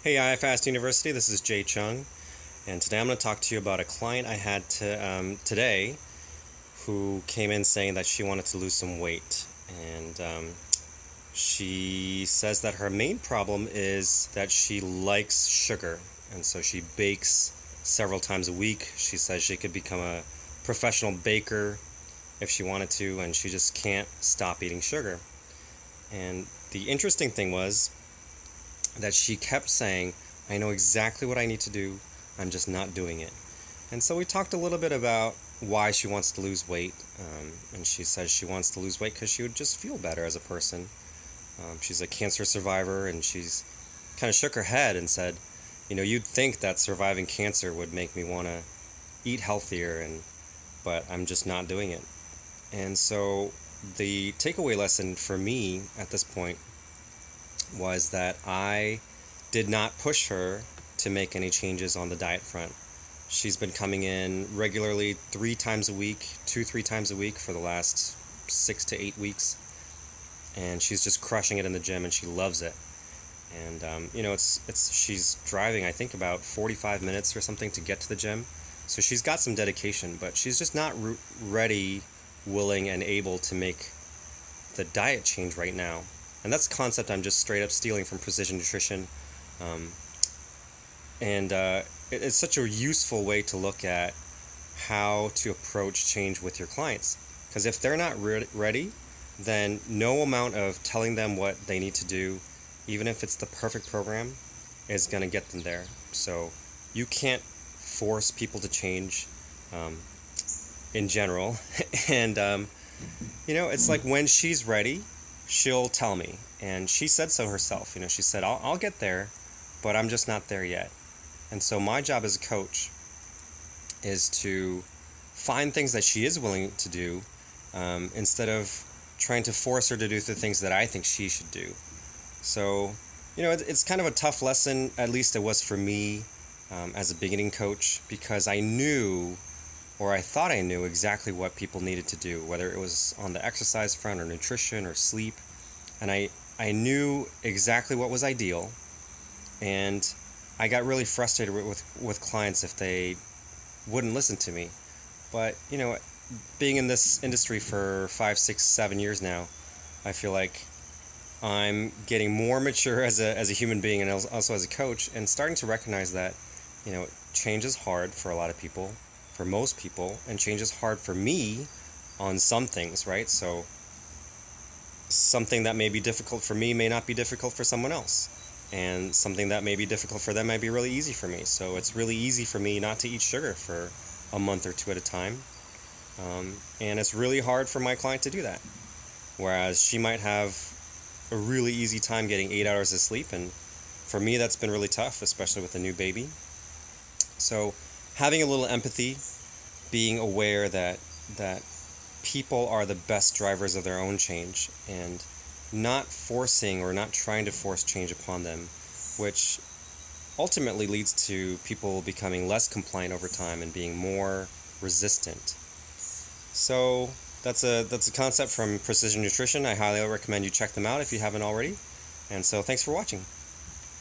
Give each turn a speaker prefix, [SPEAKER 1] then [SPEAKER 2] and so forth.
[SPEAKER 1] Hey, iFast University, this is Jay Chung, and today I'm going to talk to you about a client I had today who came in saying that she wanted to lose some weight. And she says that her main problem is that she likes sugar, and so she bakes several times a week. She says she could become a professional baker if she wanted to, and she just can't stop eating sugar. And the interesting thing was that she kept saying, I know exactly what I need to do, I'm just not doing it. And so we talked a little bit about why she wants to lose weight. And she says she wants to lose weight because she would just feel better as a person. She's a cancer survivor, and she's kind of shook her head and said, you'd think that surviving cancer would make me want to eat healthier, but I'm just not doing it. And so the takeaway lesson for me at this point was that I did not push her to make any changes on the diet front. She's been coming in regularly 3 times a week for the last 6 to 8 weeks, and she's just crushing it in the gym, and she loves it. And it's she's driving, I think, about 45 minutes or something to get to the gym, so she's got some dedication, but she's just not ready, willing, and able to make the diet change right now. And that's a concept I'm just straight up stealing from Precision Nutrition. Um, and it's such a useful way to look at how to approach change with your clients. Because if they're not ready, then no amount of telling them what they need to do, even if it's the perfect program, is going to get them there. So you can't force people to change in general. And, it's like when she's ready, she'll tell me. And she said so herself. She said, I'll get there, but I'm just not there yet. And so my job as a coach is to find things that she is willing to do, instead of trying to force her to do the things that I think she should do. So, it's kind of a tough lesson, at least it was for me, as a beginning coach, because I knew, or I thought I knew, exactly what people needed to do, whether it was on the exercise front or nutrition or sleep. And I knew exactly what was ideal, and I got really frustrated with clients if they wouldn't listen to me. But, being in this industry for 5, 6, 7 years now, I feel like I'm getting more mature as a human being, and also as a coach, and starting to recognize that, change is hard for a lot of people, for most people, and change is hard for me on some things, right? So something that may be difficult for me may not be difficult for someone else. And something that may be difficult for them might be really easy for me. So it's really easy for me not to eat sugar for a month or two at a time. And it's really hard for my client to do that. Whereas she might have a really easy time getting 8 hours of sleep. And for me, that's been really tough, especially with a new baby. So having a little empathy, being aware that people are the best drivers of their own change, and not forcing or not trying to force change upon them, which ultimately leads to people becoming less compliant over time and being more resistant. So that's a concept from Precision Nutrition. I highly recommend you check them out if you haven't already. And so thanks for watching.